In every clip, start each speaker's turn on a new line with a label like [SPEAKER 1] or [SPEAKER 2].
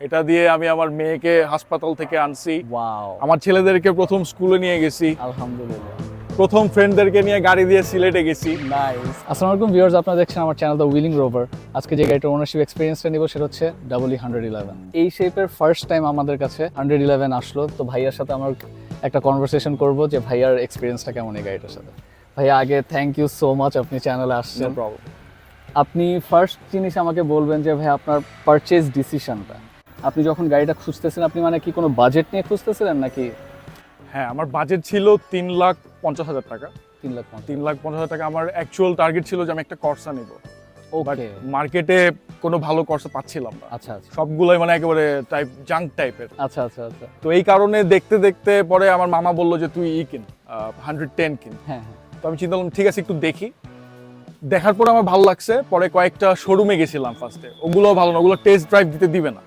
[SPEAKER 1] এটা দিয়ে আমি আমার মেয়েকে হাসপাতাল থেকে আনছি,
[SPEAKER 2] ওয়াও,
[SPEAKER 1] আমার ছেলেদেরকে প্রথম স্কুলে নিয়ে গেছি,
[SPEAKER 2] আলহামদুলিল্লাহ,
[SPEAKER 1] প্রথম ফ্রেন্ডদেরকে নিয়ে গাড়ি দিয়ে সিলেটে গেছি।
[SPEAKER 2] নাইস। আসসালামু আলাইকুম ভিউয়ার্স, আপনারা দেখছেন আমার চ্যানেল দ্য হুইলিং রোভার। আজকে যে গাড়িটার ওনারশিপ এক্সপেরিয়েন্সটা নিব সেটা হচ্ছে EE111। এই শেপের ফার্স্ট টাইম আমাদের কাছে 111 আসলো, তো ভাইয়ার সাথে আমার একটা কনভারসেশন করব যে ভাইয়ার এক্সপেরিয়েন্সটা কেমন এই গাড়িটার সাথে। ভাইয়া আগে থ্যাংক ইউ সো মাচ, আপনি চ্যানেলে আসছেন। আপনি ফার্স্ট জিনিস আমাকে বলবেন যে ভাই আপনার পারচেজ ডিসিশনটা, আপনি যখন গাড়িটা খুঁজতেছেন আপনি মানে কি কোনো বাজেট নিয়ে খুঁজতেছিলেন নাকি?
[SPEAKER 1] হ্যাঁ, আমার বাজেট ছিল 3,50,000 টাকা। 3,50,000 টাকা আমার অ্যাকচুয়াল টার্গেট ছিল যে আমি একটা কর্সা নিব। বাট
[SPEAKER 2] ওকে,
[SPEAKER 1] মার্কেটে কোনো ভালো কর্সা পাচ্ছিলাম না।
[SPEAKER 2] আচ্ছা আচ্ছা
[SPEAKER 1] সবগুলোই মানে একেবারে জাঙ্ক টাইপের।
[SPEAKER 2] আচ্ছা আচ্ছা আচ্ছা,
[SPEAKER 1] তো এই কারণে দেখতে দেখতে পরে আমার মামা বললো যে তুই কিন 110 কিন।
[SPEAKER 2] হ্যাঁ হ্যাঁ,
[SPEAKER 1] তো আমি চিন্তা করলাম ঠিক আছে একটু দেখি। দেখার পরে আমার ভালো লাগছে, পরে কয়েকটা শোরুমে গেছিলাম ফার্স্টে, ওগুলোও ভালো না, ওগুলো টেস্ট ড্রাইভ দিতে দিবে না।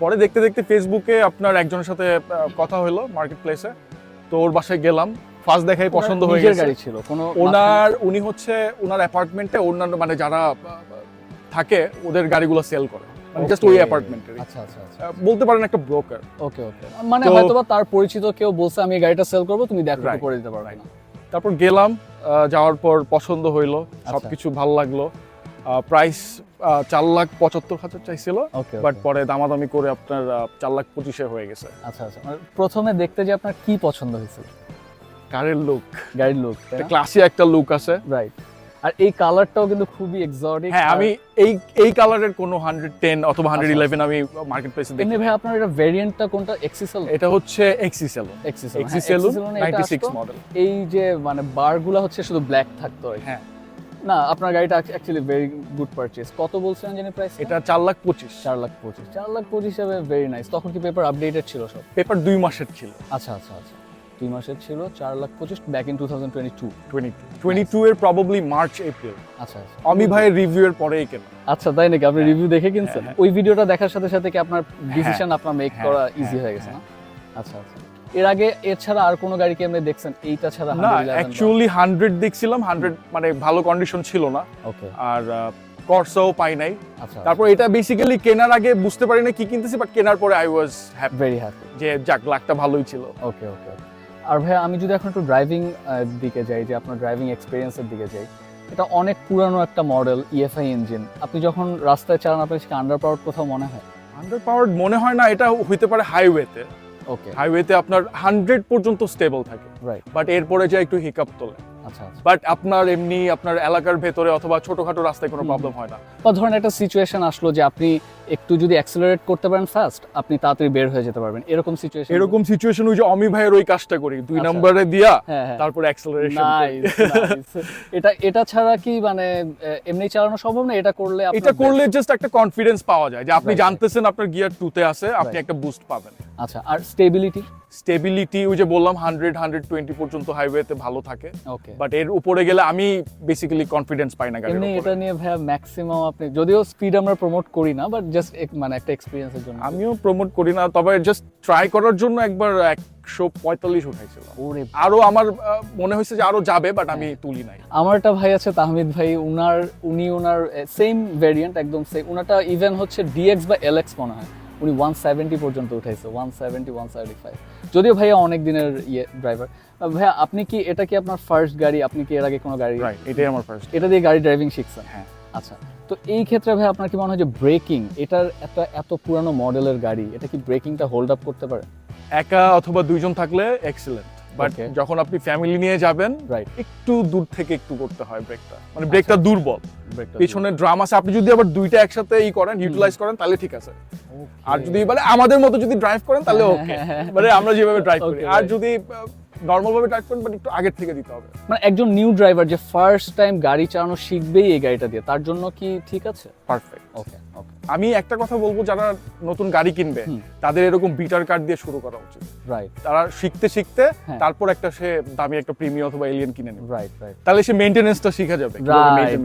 [SPEAKER 1] পরে দেখতে দেখতে ফেসবুকে আপনার একজনের সাথে কথা হলো মার্কেট প্লেসে, তো ওর বাসায় গেলাম, ফার্স্ট দেখাই পছন্দ হয়ে গেছে।
[SPEAKER 2] গাড়ি ছিল কোনো
[SPEAKER 1] উনি হচ্ছে ওনার অ্যাপার্টমেন্টে অন্যান্য মানে যারা থাকে ওদের গাড়িগুলো সেল করে, মানে জাস্ট ওই অ্যাপার্টমেন্টে।
[SPEAKER 2] আচ্ছা আচ্ছা আচ্ছা,
[SPEAKER 1] বলতে পারেন একটা ব্রোকার।
[SPEAKER 2] ওকে ওকে, মানে হয়তোবা তার পরিচিত কেউ বলছে আমি এই গাড়িটা সেল করব, তুমি দেখো একটু করে দিতে পারবে না।
[SPEAKER 1] তারপর গেলাম, যাওয়ার পর পছন্দ হইলো, সবকিছু ভালো লাগলো। প্রাইস 4,75,000 চাইছিল, বাট পরে দামাদামি করে আপনার 4,25,000 হয়ে গেছে।
[SPEAKER 2] আচ্ছা আচ্ছা, প্রথমে দেখতে যে আপনার কি পছন্দ হয়েছিল?
[SPEAKER 1] কারের লুক,
[SPEAKER 2] গাড়ির লুক,
[SPEAKER 1] ক্লাসি একটা লুক আছে,
[SPEAKER 2] রাইট। আর এই কালারটাও কিন্তু খুবই এক্সোটিক।
[SPEAKER 1] হ্যাঁ, আমি এই কালারের কোনো 110 অথবা 111 আমি মার্কেট প্লেসে দেখি।
[SPEAKER 2] এমনি ভাই আপনার এটা ভেরিয়েন্টটা কোনটা? XE-Saloon?
[SPEAKER 1] এটা হচ্ছে XE-Saloon। XE-Saloon 96 model.
[SPEAKER 2] এই যে মানে বারগুলা হচ্ছে শুধু ব্ল্যাক থাকতো।
[SPEAKER 1] হ্যাঁ
[SPEAKER 2] না, আপনার গাড়িটা অ্যাকচুয়ালি ভেরি গুড পারচেজ। কত বলছেন জানি প্রাইস?
[SPEAKER 1] এটা 4,25,000।
[SPEAKER 2] 4,25,000 হিসাবে ভেরি নাইস। তখন কি পেপার আপডেটেড ছিল সব?
[SPEAKER 1] পেপার 2 মাসের ছিল।
[SPEAKER 2] আচ্ছা আচ্ছা আচ্ছা, 2 মাসের ছিল। 4,25,000 ব্যাক ইন
[SPEAKER 1] 2022 এর প্রবাবলি মার্চ এপ্রিল।
[SPEAKER 2] আচ্ছা আচ্ছা,
[SPEAKER 1] আমি ভাইয়ের রিভিউ এর পরেই কেনা।
[SPEAKER 2] আচ্ছা তাই নাকি? আপনি রিভিউ দেখে কিনছেন? ওই ভিডিওটা দেখার সাথে সাথে কি আপনার ডিসিশন আপনার মেক করা ইজি হয়ে গেছে না? আচ্ছা আচ্ছা, এর আগে এছাড়া আর কোনো গাড়ি কি আপনি দেখছেন এইটা ছাড়া?
[SPEAKER 1] না, অ্যাকচুয়ালি 100 দেখছিলাম, 100 মানে ভালো কন্ডিশন ছিল না।
[SPEAKER 2] ওকে,
[SPEAKER 1] আর কর্সাও পাই নাই।
[SPEAKER 2] আচ্ছা,
[SPEAKER 1] তারপর এটা বেসিক্যালি কেনার আগে বুঝতে পারি না কি কিনতেছি, বাট কেনার পরে I was happy,
[SPEAKER 2] very happy
[SPEAKER 1] যে যাক লাখটা ভালোই ছিল।
[SPEAKER 2] ওকে ওকে। আর ভাই আমি যদি এখন একটু ড্রাইভিং দিকে যাই, যে আপনার ড্রাইভিং এক্সপিরিয়েন্সের দিকে যাই, এটা অনেক পুরানো একটা মডেল, EFI ইঞ্জিন। আপনি যখন রাস্তায় চালান আপনার কি আন্ডার পাওয়ার কোথাও মনে হয়?
[SPEAKER 1] আন্ডার পাওয়ার মনে হয় না, এটা হইতে পারে হাইওয়েতে।
[SPEAKER 2] ওকে,
[SPEAKER 1] হাইওয়েতে আপনার 100 পর্যন্ত স্টেবল থাকে,
[SPEAKER 2] রাইট,
[SPEAKER 1] বাট এরপরে যা একটু হিকআপ তোলে।
[SPEAKER 2] আচ্ছা আচ্ছা।
[SPEAKER 1] বাট আপনার এমনি আপনার এলাকার ভেতরে অথবা ছোটখাটো রাস্তায় কোনো প্রবলেম হয় না।
[SPEAKER 2] বা ধরেন একটা সিচুয়েশন আসলো যে আপনি একটু যদি অ্যাক্সেলারেট করতে পারেন ফাস্ট, আপনি তাড়াতাড়ি বের হয়ে যেতে পারবেন, এরকম সিচুয়েশন
[SPEAKER 1] ওই যে অমি ভাইয়ের ওই কাজটা করি, 2 নম্বরে দিয়া তারপর অ্যাক্সেলারেশন।
[SPEAKER 2] এটা ছাড়া কি মানে এমনি চালানো সম্ভব না? এটা করলে
[SPEAKER 1] জাস্ট একটা কনফিডেন্স পাওয়া যায় যে আপনি জানতেছেন আপনার গিয়ার 2 তে আছে, আপনি একটা বুস্ট পাবেন।
[SPEAKER 2] আচ্ছা, আর স্টেবিলিটি
[SPEAKER 1] ওই যে বললাম 100-120 পর্যন্ত হাইওয়েতে ভালো থাকে,
[SPEAKER 2] ওকে,
[SPEAKER 1] বাট এর উপরে গেলে আমি বেসিক্যালি কনফিডেন্স পাই না গাড়ির উপরে।
[SPEAKER 2] এটা নিয়ে ভাইয়া ম্যাক্সিমাম আপনি, যদিও স্পিড আমরা প্রমোট করি না, বাট জাস্ট মানে একটা এক্সপেরিয়েন্সের জন্য।
[SPEAKER 1] আমিও প্রমোট করি না, তবে জাস্ট ট্রাই করার জন্য একবার 145 উঠাইছিল। আরো আমার মনে হয়েছে যে আরো যাবে, বাট আমি তুলি নাই।
[SPEAKER 2] আমারটা ভাই আছে তাহমিদ ভাই, উনি ওনার সেম ভেরিয়েন্ট, একদম সেম। ওনারটা ইভেন হচ্ছে DX বা LX মনে হয়, উনি 170 পর্যন্ত উঠাইছে, 170-175। যদিও ভাইয়া অনেক দিনের ড্রাইভার। ভাইয়া আপনি কি, এটা কি আপনার ফার্স্ট গাড়ি? আপনি কি এর আগে কোনো গাড়ি?
[SPEAKER 1] রাইট, এটাই আমার ফার্স্ট।
[SPEAKER 2] এটা দিয়ে গাড়ি ড্রাইভিং শিখছেন?
[SPEAKER 1] হ্যাঁ।
[SPEAKER 2] আচ্ছা, তো এই ক্ষেত্রে ভাই আপনার কি মনে হয় যে ব্রেকিং, এটার এত পুরানো মডেলের গাড়ি, এটা কি ব্রেকিংটা হোল্ড আপ করতে পারে?
[SPEAKER 1] একা অথবা দুইজন থাকলে এক্সিলেন্ট, বাট যখন আপনি ফ্যামিলি নিয়ে যাবেন, একটু দূর থেকে একটু করতে হয় ব্রেকটা, মানে ব্রেকটা দুর্বল, পিছনে ড্রাম আছে। আপনি যদি আবার দুইটা একসাথে করেন, ইউটিলাইজ করেন, তাহলে ঠিক আছে। আর যদি মানে আমাদের মতো যদি ড্রাইভ করেন তাহলে ওকে, মানে আমরা যেভাবে ড্রাইভ করি। আর যদি নরমাল ভাবে ড্রাইভ করেন, বাট একটু আগের থেকে দিতে হবে।
[SPEAKER 2] মানে একজন নিউ ড্রাইভার যে ফার্স্ট টাইম গাড়ি চালানো শিখবেই এই গাড়িটা দিয়ে, তার জন্য কি ঠিক আছে?
[SPEAKER 1] পারফেক্ট।
[SPEAKER 2] ওকে ওকে।
[SPEAKER 1] আমি একটা কথা বলবো, যারা নতুন গাড়ি কিনবে তাদের এরকম বিটার কার্ড দিয়ে শুরু করা উচিত।
[SPEAKER 2] রাইট,
[SPEAKER 1] তারা শিখতে শিখতে তারপর একটা সে দামি একটা প্রিমিয়াম অথবা এলিয়ন কিনে নেবে।
[SPEAKER 2] রাইট রাইট,
[SPEAKER 1] তাহলে সে মেইনটেনেন্সটা শিখে যাবে।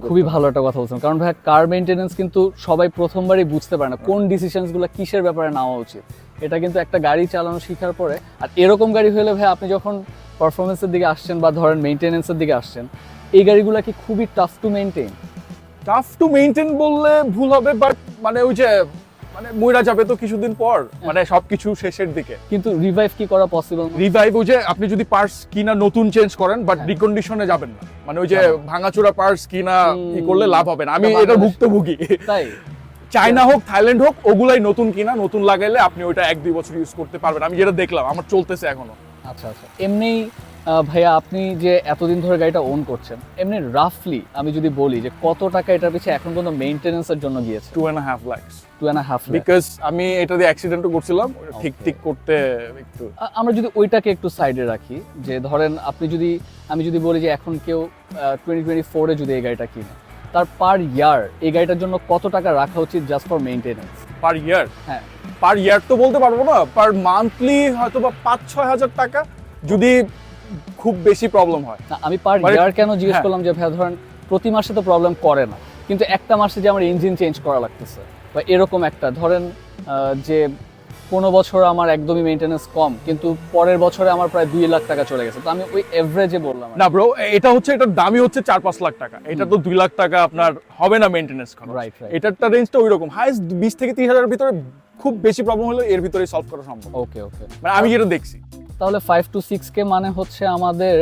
[SPEAKER 2] খুবই ভালো একটা কথা বলছেন, কারণ ভাই কার মেইনটেনেন্স কিন্তু সবাই প্রথমবারই বুঝতে পারে না কোন ডিসিশনসগুলো কিসের ব্যাপারে নেওয়া উচিত। এটা কিন্তু একটা গাড়ি চালানো শেখার পরে, আর এরকম গাড়ি হলে ভাই আপনি যখন পারফরমেন্সের দিকে আসছেন বা ধরেন মেইনটেনেন্সের দিকে আসছেন, এই গাড়িগুলো কি খুবই টাফ টু মেইনটেইন
[SPEAKER 1] বললে ভুল হবে, বাট মানে ওই যে মানে মইরা যাবে তো কিছুদিন পর, মানে সবকিছু শেষের দিকে।
[SPEAKER 2] কিন্তু রিভাইভ কি করা পসিবল?
[SPEAKER 1] রিভাইভ ওই যে আপনি যদি পার্টস কিনা নতুন চেঞ্জ করেন বাট রিকন্ডিশনে যাবেন না, মানে ওই যে ভাঙাচোরা পার্টস কিনা ই করলে লাভ হবে না। আমি এটা ভুক্তভোগী। তাই চায়না হোক থাইল্যান্ড হোক ওগুলাই নতুন কিনা, নতুন লাগাইলে আপনি ওইটা 1-2 বছর ইউজ করতে পারবেন। আমি যেটা দেখলাম আমার চলতেছে এখনো।
[SPEAKER 2] আচ্ছা আচ্ছা। এমনি ভাইয়া আপনি যে এতদিন ধরে গাড়িটা ওন করছেন, এমনি রাফলি আমি যদি বলি যে কত টাকা এটার পিছনে এখন পর্যন্ত মেইনটেনেন্সের জন্য গিয়েছে?
[SPEAKER 1] 2.5 লাখ।
[SPEAKER 2] 2.5 লাখ।
[SPEAKER 1] বিকজ আমি এটা দিয়ে অ্যাক্সিডেন্টও করছিলাম, ঠিক করতে একটু।
[SPEAKER 2] আমরা যদি ওইটাকে একটু সাইডে রাখি, যে ধরেন আমি যদি বলি যে এখন কেউ 2024 এ যদি এই গাড়িটা কিনে, তার পার ইয়ার এই গাড়িটার জন্য কত টাকা রাখা উচিত জাস্ট ফর মেইনটেনেন্স?
[SPEAKER 1] পার ইয়ার?
[SPEAKER 2] হ্যাঁ,
[SPEAKER 1] পার ইয়ার তো বলতে পারবো না, পার মান্থলি হয়তো বা 5-6 হাজার টাকা যদি খুব বেশি প্রবলেম হয়।
[SPEAKER 2] না, আমি পার ইয়ার কেন জিজ্ঞেস করলাম, যে ভাইয়া ধরেন প্রতি মাসে তো প্রবলেম করে না, কিন্তু একটা মাসে যে আমার ইঞ্জিন চেঞ্জ করা লাগতেছে বা এরকম একটা ধরেন যে কোনো বছর আমার একদমই মেইনটেনেন্স কম কিন্তু পরের বছরে আমার প্রায় 2 লাখ টাকা চলে গেছে, তো আমি ওই এভারেজে বললাম।
[SPEAKER 1] না ব্রো, এটার দামই হচ্ছে 4-5 লাখ টাকা। এটা তো 2 লাখ টাকা আপনার হবে না মেইনটেনেন্স খরচ।
[SPEAKER 2] রাইট।
[SPEAKER 1] এটারটা রেঞ্জটা ওইরকম, হাইস্ট 20 থেকে 30 হাজারের ভিতরে খুব বেশি প্রবলেম হলে এর ভিতরে সলভ করা সম্ভব।
[SPEAKER 2] ওকে ওকে,
[SPEAKER 1] মানে আমি যেটা দেখছি।
[SPEAKER 2] তাহলে 5 to 6K মানে হচ্ছে আমাদের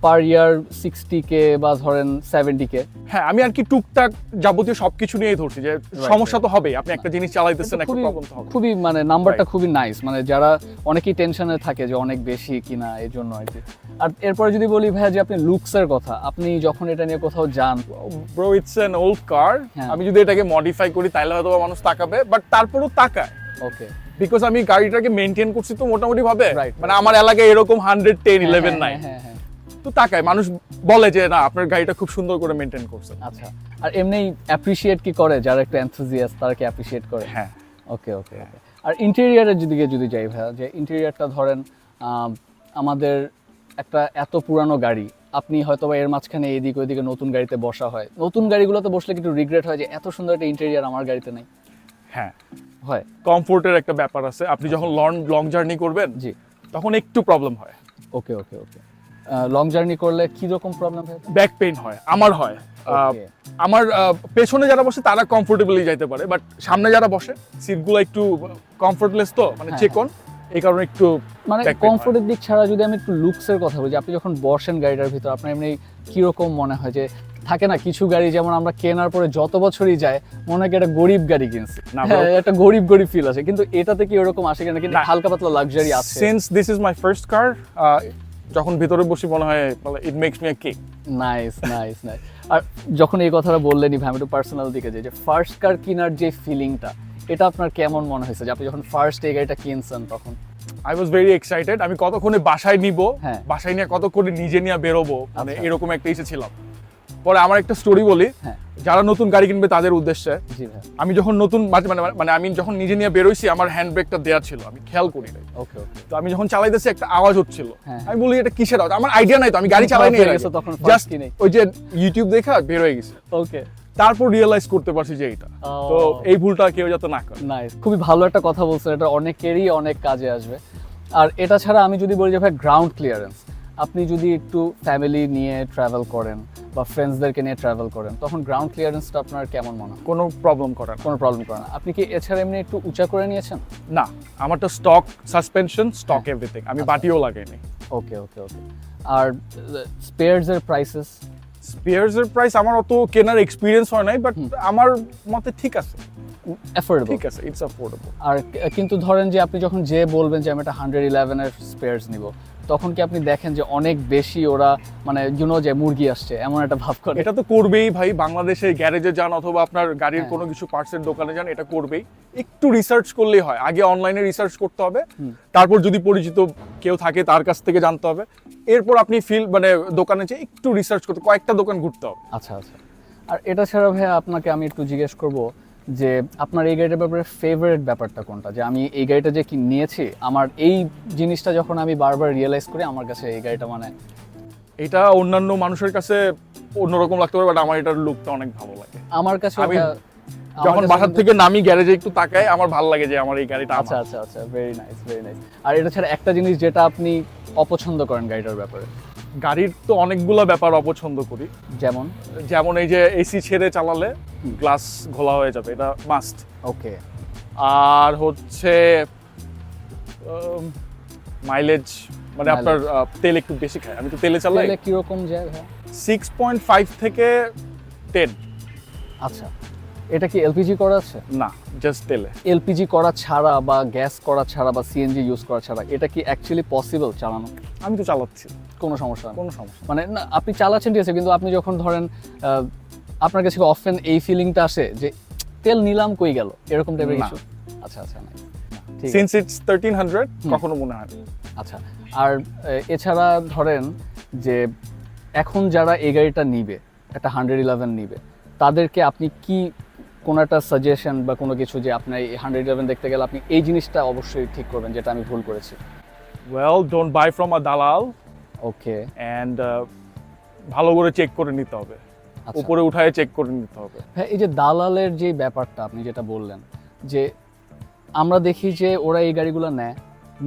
[SPEAKER 2] পার ইয়ার 60K বা ধরেন 70K।
[SPEAKER 1] হ্যাঁ, আমি আর কি টুকটাক যাবতীয় সবকিছু নিয়েই ধরছি যে সমস্যা তো হবেই। আপনি একটা জিনিস চালাইতেছেন, একটা প্রবলেম তো হবে।
[SPEAKER 2] খুবই মানে নাম্বারটা খুবই নাইস, মানে যারা অনেকেই টেনশনে থাকে যে অনেক বেশি কিনা, এই জন্য আর কি। আর এরপরে যদি বলি ভাইয়া যে আপনি লুকসের কথা, আপনি যখন এটা নিয়ে কোথাও যান,
[SPEAKER 1] ব্রো ইটস অ্যান ওল্ড কার, আমি যদি এটাকে মডিফাই করি তাহলে হয়তো মানুষ তাকাবে, বাট তারপরও তাকায়।
[SPEAKER 2] ওকে,
[SPEAKER 1] বিকজ আমি গাড়িটাকে মেইনটেইন করছি তো মোটামুটি ভাবে, মানে আমার এলাকায় এরকম 110-11 নাই, তো তাকায় মানুষ বলে যে না আপনার গাড়িটা খুব সুন্দর করে মেইনটেইন করছেন।
[SPEAKER 2] আচ্ছা, আর এমনি অ্যাপ্রিশিয়েট কি করে যারা একটু এনথুজিয়াস্ট, তারা কি অ্যাপ্রিশিয়েট করে?
[SPEAKER 1] হ্যাঁ।
[SPEAKER 2] ওকে ওকে ওকে। আর ইন্টেরিয়রের যদি যাই ভাইয়া, যে ইন্টেরিয়রটা ধরেন আমাদের একটা এত পুরানো গাড়ি, আপনি হয়তো বা এর মাঝখানে এদিকে ওইদিকে নতুন গাড়িতে বসা হয়, নতুন গাড়িগুলোতে বসলে একটু রিগ্রেট হয় যে এত সুন্দর একটা ইন্টেরিয়র আমার গাড়িতে নেই।
[SPEAKER 1] হ্যাঁ
[SPEAKER 2] হয়,
[SPEAKER 1] কমফোর্টের একটা ব্যাপার আছে। আপনি যখন লং জার্নি করবেন
[SPEAKER 2] জি,
[SPEAKER 1] তখন একটু প্রবলেম হয়।
[SPEAKER 2] ওকে ওকে ওকে। লং জার্নি করলে কি রকম প্রবলেম হয়?
[SPEAKER 1] ব্যাক পেইন হয়, আমার হয়। আমার পেছনে যারা বসে তারা কমফোর্টেবলি যাইতে পারে, বাট সামনে যারা বসে সিটগুলো একটু কমফোর্টলেস, তো মানে চেকন, এই কারণে একটু
[SPEAKER 2] মানে কমফোর্টের দিক ছাড়া যদি আমি একটু লুকসের কথা বলি, আপনি যখন বসেন গাড়িটার ভিতর আপনার এমনি কিরকম মনে হয়? যে থাকে না কিছু গাড়ি যেমন আমরা কেনার পরে যত বছরই যায় মনে হয় একটা গরিব গাড়ি কিনছি, একটা গরিব ফিল আছে, কিন্তু এটাতে কি ওরকম আসে কিনা? কিন্তু হালকা পাতলা লাক্সারি আছে।
[SPEAKER 1] Since this is my first car, যখন ভিতরে বসি মনে হয় it makes me a king.
[SPEAKER 2] Nice nice nice. আর যখন এই কথাটা বললেনই ভাই, আমি একটু পার্সোনাল দিকে যাই, যে ফার্স্ট কার কেনার যে ফিলিংটা, এটা আপনার কেমন মনে হয়েছে যে আপনি যখন ফার্স্ট এই গাড়িটা কিনছেন তখন?
[SPEAKER 1] I was very excited. আমি কতক্ষণে বাসায় নিব, বাসায় নিয়ে কতক্ষণে নিজে নিয়ে বেরোবো, মানে এরকম একটা ইচ্ছে ছিলাম। পরে আমার একটা স্টোরি বলি, যারা নতুন গাড়ি কিনবে তাদের উদ্দেশ্যে। আমি যখন নতুন মানে আমি যখন নিজে নিয়ে বেরোইছি, আমার হ্যান্ড ব্রেকটা দেওয়া ছিল, আমি খেয়াল করি নাই। তো আমি যখন চালাইতেছি একটা আওয়াজ হচ্ছিল, আমি বলি এটা কিসের আওয়াজ, আমার আইডিয়া নাই, তো আমি গাড়ি চালাই নিয়ে জাস্ট ওই যে ইউটিউব দেখা বের হয়ে গেছে।
[SPEAKER 2] ওকে,
[SPEAKER 1] তারপর রিয়েলাইজ করতে পারছি যে এটা, তো এই ভুলটা কেউ যাতে না করে।
[SPEAKER 2] নাইস, খুবই ভালো একটা কথা বলছেন, এটা অনেকেরই অনেক কাজে আসবে। আর এটা ছাড়া আমি যদি বলি যে ভাই গ্রাউন্ড ক্লিয়ারেন্স, আপনি যদি একটু ফ্যামিলি নিয়ে ট্রাভেল করেন বা ফ্রেন্ডসদেরকে নিয়ে ট্রাভেল করেন, তখন গ্রাউন্ড ক্লিয়ারেন্সটা আপনার কেমন মনে হয়?
[SPEAKER 1] কোনো প্রবলেম করে না।
[SPEAKER 2] কোনো প্রবলেম করে না। আপনি কি এছাড়া এমনি একটু উঁচা করে নিয়েছেন?
[SPEAKER 1] না, আমারটা স্টক সাসপেনশন, স্টক এভরিথিং, আমি বাটিও লাগাইনি।
[SPEAKER 2] ওকে ওকে ওকে। আর স্পেয়ারস এর প্রাইসেস?
[SPEAKER 1] স্পেয়ারস এর প্রাইস আমার অত কেনার এক্সপেরিয়েন্স হয় নাই, বাট আমার মতে ঠিক আছে,
[SPEAKER 2] অ্যাফোর্ডেবল,
[SPEAKER 1] ঠিক আছে, ইটস অ্যাফোর্ডেবল।
[SPEAKER 2] আর কিন্তু ধরেন যে আপনি যখন বলবেন যে আমি একটা 111 এর স্পেয়ারস নিব, তখন কি আপনি দেখেন যে অনেক বেশি ওরা মানে যে মুরগি আসছে এমন একটা ভাব করে?
[SPEAKER 1] এটা তো করবেই ভাই, বাংলাদেশে গ্যারেজে যান অথবা আপনার গাড়ির কোনো কিছু পার্টসের দোকানে যান, এটা করবেই। একটু রিসার্চ করলেই হয়, আগে অনলাইনে রিসার্চ করতে হবে, তারপর যদি পরিচিত কেউ থাকে তার কাছ থেকে জানতে হবে, এরপর আপনি মানে দোকানে যেয়ে একটু রিসার্চ করতে, কয়েকটা দোকান ঘুরতে হবে।
[SPEAKER 2] আচ্ছা আচ্ছা। আর এটা ছাড়া ভাই আপনাকে আমি একটু জিজ্ঞেস করব যে আপনার এই গাড়িটার ব্যাপারে ফেভারিট ব্যাপারটা কোনটা? যে আমি এই গাড়িটা যে কি নিয়েছি, আমার এই জিনিসটা যখন আমি বারবার রিয়েলাইজ করি, আমার কাছে এই গাড়িটা মানে
[SPEAKER 1] এটা অন্যান্য মানুষের কাছে অন্যরকম লাগতে পারে, বাট আমার এটার লুকটা অনেক ভালো লাগে।
[SPEAKER 2] আমার কাছে
[SPEAKER 1] আমি যখন বাসা থেকে নামি গ্যারেজে একটু তাকাই, আমার ভালো লাগে যে আমার এই গাড়িটা।
[SPEAKER 2] আচ্ছা আচ্ছা আচ্ছা, ভেরি নাইস ভেরি নাইস। আর এটা ছাড়া একটা জিনিস যেটা আপনি অপছন্দ করেন গাড়িটার ব্যাপারে?
[SPEAKER 1] গাড়ির তো অনেকগুলো ব্যাপার অপছন্দ করি,
[SPEAKER 2] যেমন
[SPEAKER 1] এই যে এসি ছেড়ে চালালে গ্লাস ঘোলা হয়ে যাবে, এটা মাস্ট।
[SPEAKER 2] ওকে,
[SPEAKER 1] আর হচ্ছে মাইলেজ, মানে আপনার তেল একটু বেশি খায়, আমি তো তেলে চালাই।
[SPEAKER 2] তেলে কিরকম যায় ভাই?
[SPEAKER 1] 6.5 থেকে 10।
[SPEAKER 2] আচ্ছা, এটা কি এলপিজি করা আছে?
[SPEAKER 1] না, জাস্ট তেলে।
[SPEAKER 2] এলপিজি করা ছাড়া বা গ্যাস করা ছাড়া বা সিএনজি ইউজ করা ছাড়া এটা কি অ্যাকচুয়ালি পসিবল চালানো?
[SPEAKER 1] আমি তো চালাচ্ছি,
[SPEAKER 2] কোনো সমস্যা নেই।
[SPEAKER 1] কোনো সমস্যা
[SPEAKER 2] মানে না, আপনি চালাচ্ছেন ঠিক আছে, কিন্তু আপনি যখন ধরেন আপনার কাছে অফেন এই ফিলিংটা আসে যে তেল নিলাম কই গেল, এরকম টাইপের
[SPEAKER 1] না।
[SPEAKER 2] কিছু? আচ্ছা আচ্ছা, নাই। ঠিক আছে।
[SPEAKER 1] সিন্স ইটস 1300 কখনো মনে হয় না।
[SPEAKER 2] আচ্ছা, আর এছাড়া ধরেন যে এখন যারা এই গাড়িটা নিবে, একটা 111 নিবে, তাদেরকে আপনি কি কোনো একটা সাজেশন বা কোনো কিছু যে আপনার এই 111 দেখতে গেলে আপনি এই জিনিসটা অবশ্যই ঠিক করবেন যেটা আমি ভুল করেছি?
[SPEAKER 1] Well, don't buy from a দালাল।
[SPEAKER 2] ওকে।
[SPEAKER 1] অ্যান্ড ভালো করে চেক করে নিতে হবে,
[SPEAKER 2] আচ্ছা।
[SPEAKER 1] উপরে উঠায় চেক করে নিতে হবে।
[SPEAKER 2] হ্যাঁ, এই যে দালালের যে ব্যাপারটা আপনি যেটা বললেন, যে আমরা দেখি যে ওরা এই গাড়িগুলো নেয়,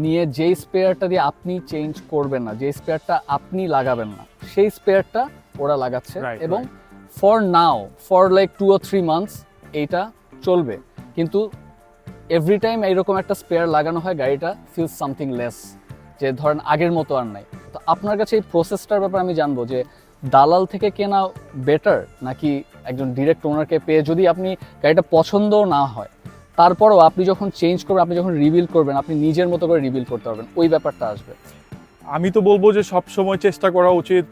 [SPEAKER 2] নিয়ে যেই স্পেয়ারটা দিয়ে আপনি চেঞ্জ করবেন না, যে স্পেয়ারটা আপনি লাগাবেন না, সেই স্পেয়ারটা ওরা লাগাচ্ছে।
[SPEAKER 1] Right,
[SPEAKER 2] এবং for now, for like 2 or 3 months এইটা চলবে, কিন্তু এভরি টাইম এইরকম একটা স্পেয়ার লাগানো হয়, গাড়িটা ফিলস সামথিং লেস, যে ধরেন আগের মতো আর নাই। তো আপনার কাছে এই প্রসেসটার ব্যাপারে আমি জানবো যে দালাল থেকে কেনা বেটার নাকি একজন ডিরেক্ট ওনারকে পেয়ে, যদি আপনি গাড়িটা পছন্দ না হয় তারপরও আপনি যখন চেঞ্জ করবেন, আপনি যখন রিবিল করবেন, আপনি নিজের মতো করে রিবিল করতে পারবেন, ওই ব্যাপারটা আসবে।
[SPEAKER 1] আমি তো বলবো যে সব সময় চেষ্টা করা উচিত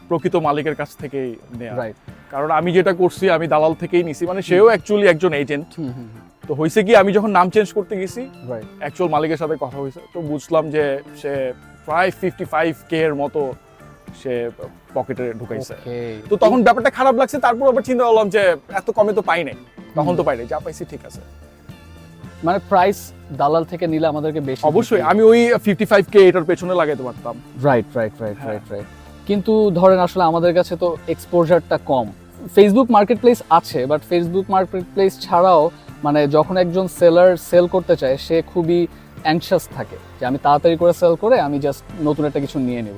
[SPEAKER 1] প্রকৃত মালিকের কাছ থেকেই নেওয়া।
[SPEAKER 2] রাইট।
[SPEAKER 1] কারণ আমি যেটা করছি, আমি দালাল থেকেই নিছি, মানে সেও অ্যাকচুয়ালি একজন এজেন্ট। তো হয়েছে কি, আমি যখন নাম চেঞ্জ করতে গেছি,
[SPEAKER 2] রাইট,
[SPEAKER 1] অ্যাকচুয়াল মালিকের সাথে কথা হয়েছে, তো বুঝলাম যে সে প্রায় 55K এর মতো সে পকেটে ঢুকাইছে। তো তখন ব্যাপারটা খারাপ লাগছে, তারপর আবার চিন্তা করলাম যে এত কমে তো পাই নাই, তখন তো পাই নাই, যা পাইছি ঠিক আছে।
[SPEAKER 2] মানে প্রাইস দালাল থেকে নিলে আমাদেরকে বেশি।
[SPEAKER 1] অবশ্যই আমি ওই 55K এটার পেছনে লাগাইতে পারতাম।
[SPEAKER 2] Right right right right right. কিন্তু ধরেন আসলে আমাদের কাছে তো এক্সপোজারটা কম। ফেসবুক মার্কেট প্লেস আছে, বাট ফেসবুক মার্কেট প্লেস ছাড়াও মানে যখন একজন সেলার সেল করতে চায়, সে খুবই অ্যাংশাস থাকে যে আমি তাড়াতাড়ি করে সেল করে আমি জাস্ট নতুন একটা কিছু নিয়ে নেব।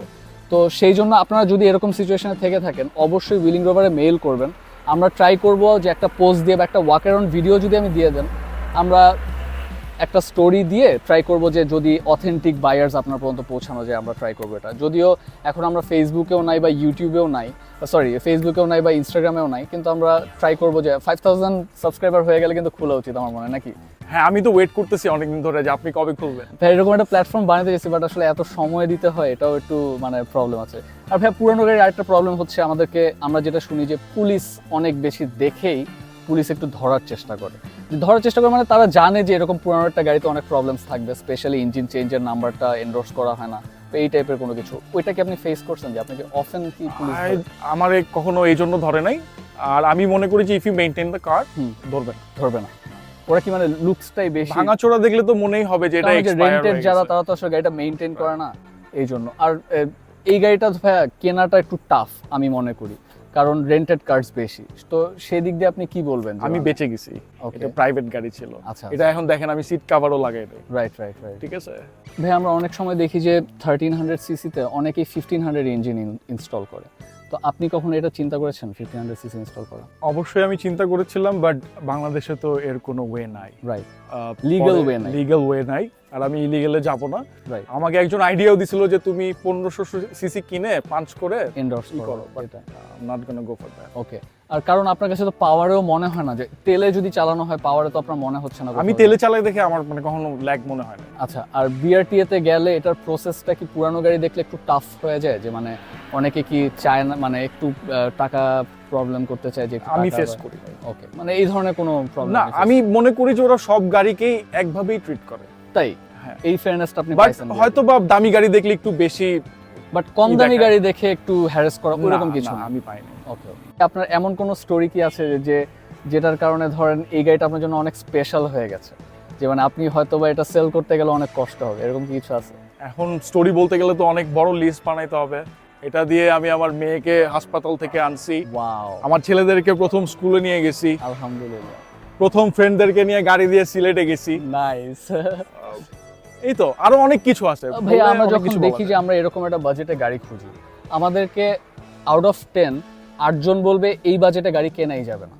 [SPEAKER 2] তো সেই জন্য আপনারা যদি এরকম সিচুয়েশনে থেকে থাকেন, অবশ্যই উইলিং রোভারে মেইল করবেন। আমরা ট্রাই করব যে একটা পোস্ট দিয়ে বা একটা ওয়াক অ্যারাউন্ড ভিডিও যদি আমি দিয়ে দেন, আমরা একটা স্টোরি দিয়ে ট্রাই করব যে যদি অথেন্টিক বায়ার্স আপনার পর্যন্ত পৌঁছানো যায়, আমরা ট্রাই করবো এটা। যদিও এখন আমরা ফেসবুকেও নাই বা ইউটিউবেও নাই, ফেসবুকেও নাই বা ইনস্টাগ্রামেও নাই, কিন্তু আমরা ট্রাই করবো যে 5000 সাবস্ক্রাইবার হয়ে গেলে কিন্তু খোলা উচিত আমার মনে হয়, নাকি?
[SPEAKER 1] হ্যাঁ, আমি তো ওয়েট করতেছি অনেকদিন ধরে যে আপনি কবে খুলবেন।
[SPEAKER 2] ভাই এরকম একটা প্ল্যাটফর্ম বানাতে গেছি, বাট আসলে এত সময় দিতে হয়, এটাও একটু মানে প্রবলেম আছে। আর ভাই পুরানো গাড়ির আরেকটা প্রবলেম হচ্ছে আমাদেরকে, আমরা যেটা শুনি যে পুলিশ অনেক বেশি দেখেই পুলিশ একটু ধরার চেষ্টা করে। মানে তারা জানে যে এরকম পুরানো একটা গাড়িতে অনেক প্রবলেমস থাকবে, স্পেশালি ইঞ্জিন চেঞ্জের নাম্বারটা এন্ডোর্স করা হয় না, তো এই টাইপের কোনো কিছু। ওইটা কি আপনি ফেস করছেন যে আপনাকে অফেন কি পুলিশ
[SPEAKER 1] আমার কখনো এই জন্য ধরে নাই। আর আমি মনে করি যে if you maintain the car, ধরবে না।
[SPEAKER 2] ওরা কি মানে লুকসটাই বেশি
[SPEAKER 1] ভাঙাচোরা দেখলে তো মনেই হবে যে এটা এক্সপায়ার
[SPEAKER 2] রেন্টেড, যারা তারা তো আসলে গাড়িটা মেইনটেইন করে না, এই জন্য। আর এই গাড়িটা ভাইয়া কেনাটা একটু টাফ আমি মনে করি, কারণ রেন্টেড কার্স বেশি। তো সেই দিক দিয়ে আপনি কি বলবেন?
[SPEAKER 1] আমি বেঁচে গেছি, এটা প্রাইভেট গাড়ি ছিল।
[SPEAKER 2] আচ্ছা,
[SPEAKER 1] এটা এখন দেখেন আমি সিট কভারও লাগাই দেই।
[SPEAKER 2] রাইট রাইট রাইট,
[SPEAKER 1] ঠিক আছে
[SPEAKER 2] ভাই। আমরা অনেক সময় দেখি যে 1300 সিসিতে অনেকেই 1500 ইঞ্জিন ইনস্টল করে। তো আপনি কখনো এটা চিন্তা করেছেন 1500 সিসি ইনস্টল করা?
[SPEAKER 1] অবশ্যই আমি চিন্তা করেছিলাম, বাট বাংলাদেশে তো এর কোনো ওয়ে নাই।
[SPEAKER 2] রাইট, লিগ্যাল
[SPEAKER 1] ওয়ে নাই, আর আমি ইলিগালে যাব না।
[SPEAKER 2] রাইট,
[SPEAKER 1] আমাকে একজন আইডিয়াও দিছিল যে তুমি 1500 সিসি কিনে পাঞ্চ করে
[SPEAKER 2] এন্ডোর্স করো,
[SPEAKER 1] এটা not gonna go for that.
[SPEAKER 2] Okay. আর কারণ আপনার কাছে তো পাওয়ারেও মনে হয় না যে তেলে যদি চালানো হয়, পাওয়ারে তো আপনার মনে হচ্ছে না।
[SPEAKER 1] আমি তেলে চালাই দেখে আমার মানে কখনো ল্যাগ মনে হয় না।
[SPEAKER 2] আচ্ছা, আর বিআরটিএ তে গেলে এটার প্রসেসটা কি পুরানো গাড়ি দেখলে একটু টাফ হয়ে যায়, যে মানে অনেকে কি চায় না, মানে একটু টাকা প্রবলেম করতে চায় যে
[SPEAKER 1] আমি ফেস করি?
[SPEAKER 2] ওকে, মানে এই ধরনের কোনো প্রবলেম
[SPEAKER 1] না, আমি মনে করি যে ওরা সব গাড়িকেই একভাবেই ট্রিট করে।
[SPEAKER 2] তাই
[SPEAKER 1] হ্যাঁ,
[SPEAKER 2] এই ফেয়ারনেসটা আপনি
[SPEAKER 1] বাট
[SPEAKER 2] পাইছেন?
[SPEAKER 1] হয়তো বা দামি গাড়ি দেখলে একটু বেশি,
[SPEAKER 2] বাট কম দামি গাড়ি দেখে একটু হ্যারাস করা ওরকম কিছু
[SPEAKER 1] আমি পাইনি।
[SPEAKER 2] ওকে। আপনার এমন কোন স্টোরি কি আছে যে যেটার কারণে ধরেন এই গাড়িটা আপনার জন্য অনেক স্পেশাল হয়ে গেছে, যে মানে আপনি হয়তো বা এটা সেল করতে গেলে অনেক কষ্ট হবে, এরকম কি কিছু আছে?
[SPEAKER 1] এখন স্টোরি বলতে গেলে তো অনেক বড় লিস্ট বানাইতে হবে। এটা দিয়ে আমি আমার মেয়েকে হাসপাতাল থেকে আনছি,
[SPEAKER 2] ওয়াও,
[SPEAKER 1] আমার ছেলেদেরকে প্রথম স্কুলে নিয়ে গেছি,
[SPEAKER 2] আলহামদুলিল্লাহ,
[SPEAKER 1] প্রথম ফ্রেন্ডদেরকে নিয়ে গাড়ি দিয়ে সিলেটে গেছি।
[SPEAKER 2] নাইস।
[SPEAKER 1] এই তো আরো অনেক কিছু আছে
[SPEAKER 2] ভাই। আমরা যখন দেখি যে আমরা এরকম একটা বাজেটে গাড়ি খুঁজি, আমাদেরকে আউট অফ 10 8জন বলবে এই বাজেটে গাড়ি কেনাই যাবে না।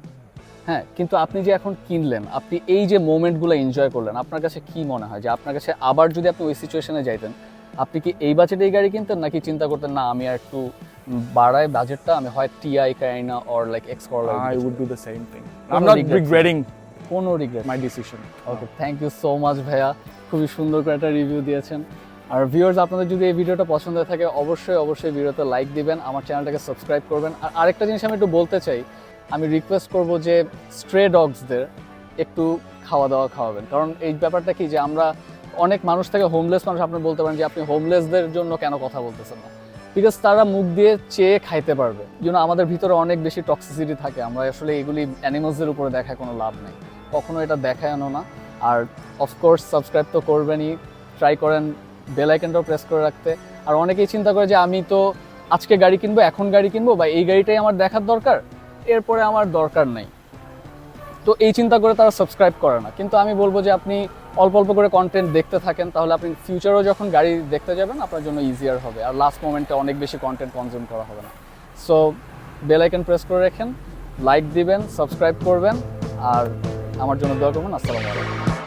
[SPEAKER 2] হ্যাঁ, কিন্তু আপনি যে এখন কিনলেন, আপনি এই যে মোমেন্টগুলো এনজয় করলেন, আপনার কাছে কি মনে হয় যে আপনার কাছে আবার যদি আপনি ওই সিচুয়েশনে যাইতেন, আপনি কি এই বাজেটে এই গাড়ি কিনতেন, নাকি চিন্তা করতেন না আমি আর একটু বাড়াই বাজেটটা, আমি হয় টিআই কাইনা or like X Corolla?
[SPEAKER 1] I would do the same thing. I'm not regretting
[SPEAKER 2] কোনো regret?
[SPEAKER 1] my decision.
[SPEAKER 2] Okay, thank you so much ভাইয়া, খুবই সুন্দর করে একটা রিভিউ দিয়েছেন। আর ভিউয়ার্স, আপনাদের যদি এই ভিডিওটা পছন্দ হয়ে থাকে অবশ্যই ভিডিওতে লাইক দিবেন, আমার চ্যানেলটাকে সাবস্ক্রাইব করবেন। আর আরেকটা জিনিস আমি একটু বলতে চাই, আমি রিকোয়েস্ট করব যে স্ট্রে ডগসদের একটু খাওয়া দাওয়া খাওয়াবেন। কারণ এই ব্যাপারটা কি যে আমরা অনেক মানুষ থেকে হোমলেস মানুষ, আপনি বলতে পারেন যে আপনি হোমলেসদের জন্য কেন কথা বলতেছেন না, বিকজ তারা মুখ দিয়ে চেয়ে খাইতে পারবে। আমাদের ভিতরে অনেক বেশি টক্সিসিটি থাকে, আমরা আসলে এগুলি অ্যানিমালসদের উপরে দেখায় কোনো লাভ নেই, কখনো এটা দেখায় আনো না। আর অফকোর্স সাবস্ক্রাইব তো করবেনই, ট্রাই করেন বেল আইকনটাও প্রেস করে রাখতে। আর অনেকেই চিন্তা করে যে আমি তো আজকে গাড়ি কিনবো, এখন গাড়ি কিনবো, বা এই গাড়িটাই আমার দেখার দরকার, এরপরে আমার দরকার নেই, তো এই চিন্তা করে তারা সাবস্ক্রাইব করে না। কিন্তু আমি বলবো যে আপনি অল্প অল্প করে কন্টেন্ট দেখতে থাকেন, তাহলে আপনি ফিউচারেও যখন গাড়ি দেখতে যাবেন আপনার জন্য ইজিয়ার হবে, আর লাস্ট মোমেন্টে অনেক বেশি কন্টেন্ট কনজিউম করা হবে না। সো বেল আইকন প্রেস করে রাখেন, লাইক দিবেন, সাবস্ক্রাইব করবেন, আর আমার জন্য দোয়া করবেন। আসসালামু আলাইকুম।